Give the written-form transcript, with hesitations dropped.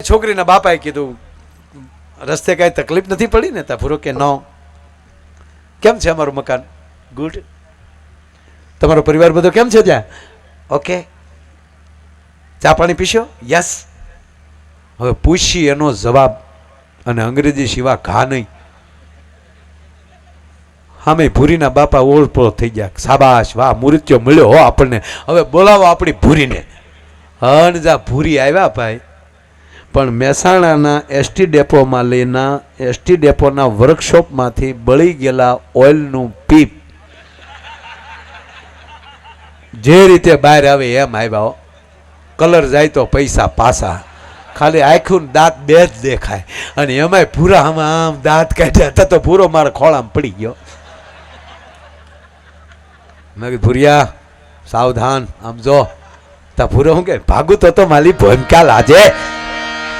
છોકરીના બાપાએ કીધું રસ્તે કાંઈ તકલીફ નથી પડી ને? તા ભૂરો કે નો. કેમ છે અમારું મકાન? ગુડ. તમારો પરિવાર બધો કેમ છે ત્યાં? ઓકે. ચા પાણી પીશો? યસ. હવે પૂછી એનો જવાબ અને અંગ્રેજી સિવાય ઘા નહીં. સામે ભૂરીના બાપા ઓળપોળ થઈ ગયા. શાબાશ, વાહ, મૃત્યુ મળ્યો હો આપણને. હવે બોલાવો આપણી ભૂરીને. હણજા ભૂરી આવ્યા ભાઈ. પણ મહેસાણાના એસટી ડેપોમાં લઈને એસટી ડેપોના વર્કશોપમાંથી બળી ગયેલા ઓઇલનું પીપ જે રીતે બહાર આવે એમ આવ્યા. કલર જાય તો પૈસા પાછા. ખાલી આખું દાંત બે જ દેખાય. અને એમાંય ભૂરા આમ દાંત કાઢ્યા હતા તો ભૂરો મારા ખોળામાં પડી ગયો. મેં કીધું ભૂરિયા સાવધાન, આમ જો. તા ભૂરો હું કે ભાગું તો માલી ભોમકા લાજે.